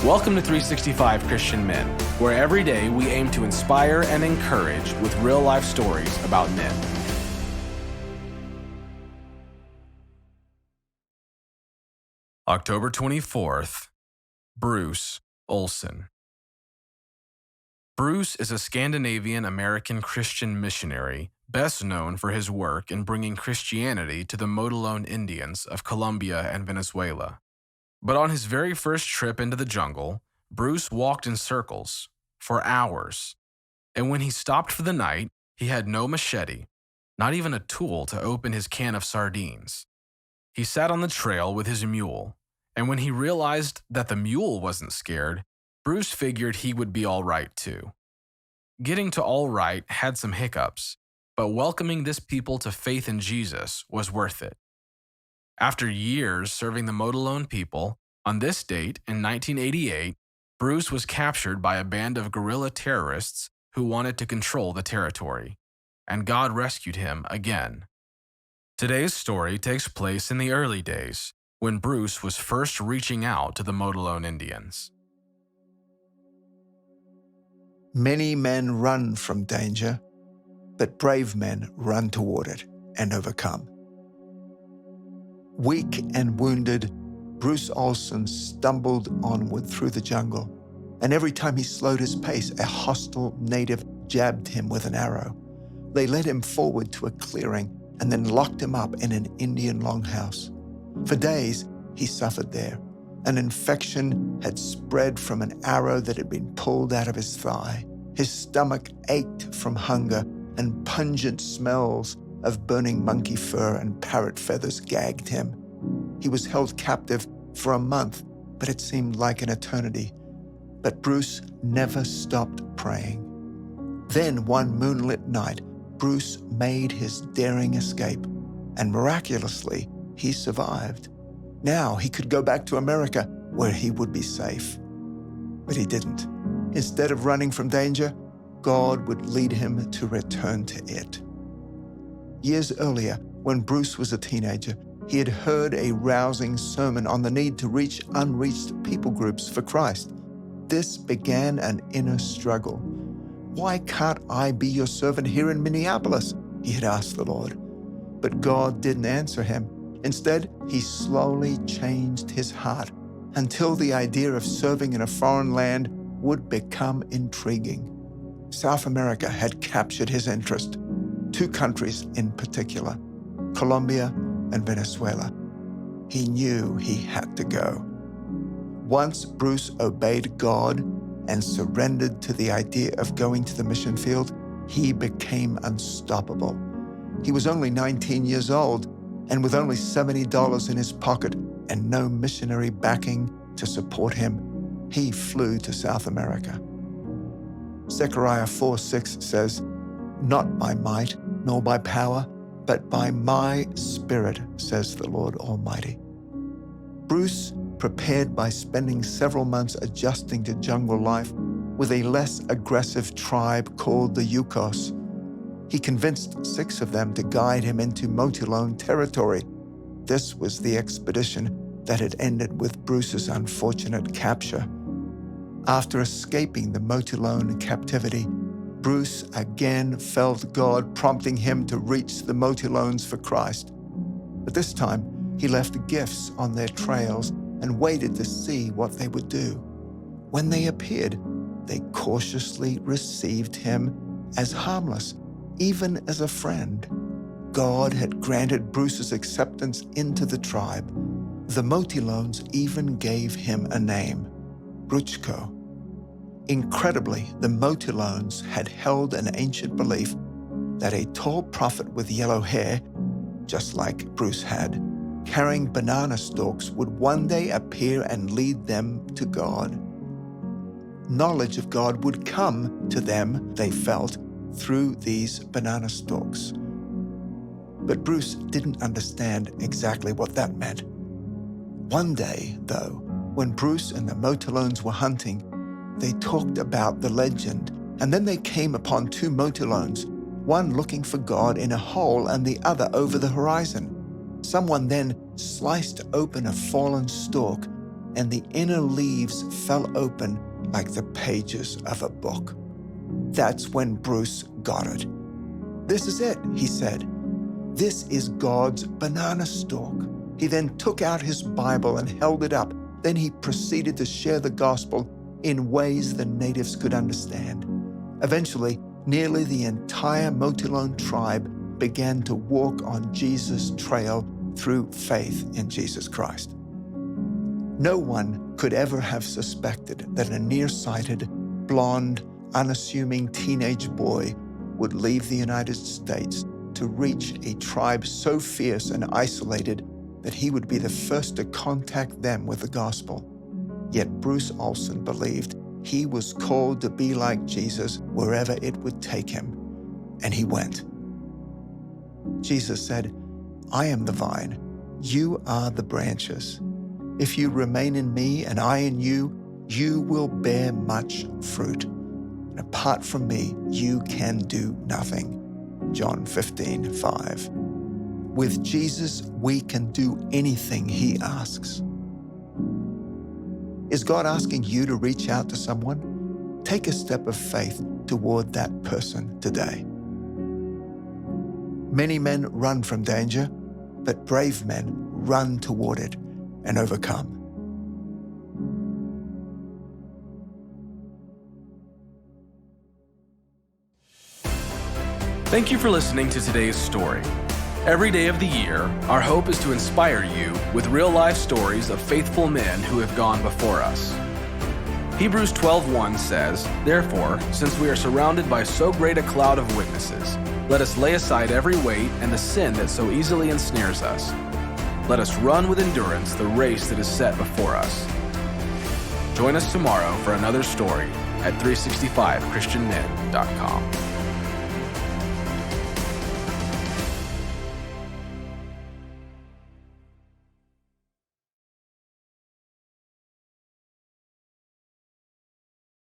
Welcome to 365 Christian Men, where every day we aim to inspire and encourage with real-life stories about men. October 24th, Bruch, Olson. Bruch is a Scandinavian American Christian missionary, best known for his work in bringing Christianity to the Motilone Indians of Colombia and Venezuela. But on his very first trip into the jungle, Bruch walked in circles for hours, and when he stopped for the night, he had no machete, not even a tool to open his can of sardines. He sat on the trail with his mule, and when he realized that the mule wasn't scared, Bruch figured he would be all right too. Getting to all right had some hiccups, but welcoming this people to faith in Jesus was worth it. After years serving the Motilone people, on this date in 1988, Bruch was captured by a band of guerrilla terrorists who wanted to control the territory, and God rescued him again. Today's story takes place in the early days, when Bruch was first reaching out to the Motilone Indians. Many men run from danger, but brave men run toward it and overcome. Weak and wounded, Bruch Olson stumbled onward through the jungle, and every time he slowed his pace, a hostile native jabbed him with an arrow. They led him forward to a clearing and then locked him up in an Indian longhouse. For days, he suffered there. An infection had spread from an arrow that had been pulled out of his thigh. His stomach ached from hunger, and pungent smells of burning monkey fur and parrot feathers gagged him. He was held captive for a month, but it seemed like an eternity. But Bruch never stopped praying. Then one moonlit night, Bruch made his daring escape, and miraculously, he survived. Now he could go back to America, where he would be safe. But he didn't. Instead of running from danger, God would lead him to return to it. Years earlier, when Bruch was a teenager, he had heard a rousing sermon on the need to reach unreached people groups for Christ. This began an inner struggle. Why can't I be your servant here in Minneapolis? He had asked the Lord. But God didn't answer him. Instead, he slowly changed his heart until the idea of serving in a foreign land would become intriguing. South America had captured his interest. Two countries in particular, Colombia and Venezuela. He knew he had to go. Once Bruch obeyed God and surrendered to the idea of going to the mission field, he became unstoppable. He was only 19 years old, and with only $70 in his pocket and no missionary backing to support him, he flew to South America. Zechariah 4:6 says, "Not by might nor by power, but by my Spirit, says the Lord Almighty." Bruch prepared by spending several months adjusting to jungle life with a less aggressive tribe called the Hiccups. He convinced 6 of them to guide him into Motilone territory. This was the expedition that had ended with Bruch's unfortunate capture. After escaping the Motilone captivity, Bruch again felt God prompting him to reach the Motilones for Christ. But this time, he left gifts on their trails and waited to see what they would do. When they appeared, they cautiously received him as harmless, even as a friend. God had granted Bruch's acceptance into the tribe. The Motilones even gave him a name, Bruchko. Incredibly, the Motilones had held an ancient belief that a tall prophet with yellow hair, just like Bruch had, carrying banana stalks would one day appear and lead them to God. Knowledge of God would come to them, they felt, through these banana stalks. But Bruch didn't understand exactly what that meant. One day, though, when Bruch and the Motilones were hunting, they talked about the legend, and then they came upon 2 Motilones, one looking for God in a hole and the other over the horizon. Someone then sliced open a fallen stalk, and the inner leaves fell open like the pages of a book. That's when Bruce got it. "This is it," he said. "This is God's banana stalk." He then took out his Bible and held it up. Then he proceeded to share the gospel in ways the natives could understand. Eventually, nearly the entire Motilone tribe began to walk on Jesus' trail through faith in Jesus Christ. No one could ever have suspected that a nearsighted, blonde, unassuming teenage boy would leave the United States to reach a tribe so fierce and isolated that he would be the first to contact them with the gospel. Yet Bruce Olson believed he was called to be like Jesus wherever it would take him, and he went. Jesus said, "I am the vine, you are the branches. If you remain in me and I in you, you will bear much fruit. And apart from me, you can do nothing." John 15:5. With Jesus, we can do anything he asks. Is God asking you to reach out to someone? Take a step of faith toward that person today. Many men run from danger, but brave men run toward it and overcome. Thank you for listening to today's story. Every day of the year, our hope is to inspire you with real-life stories of faithful men who have gone before us. Hebrews 12:1 says, "Therefore, since we are surrounded by so great a cloud of witnesses, let us lay aside every weight and the sin that so easily ensnares us. Let us run with endurance the race that is set before us." Join us tomorrow for another story at 365christianmen.com.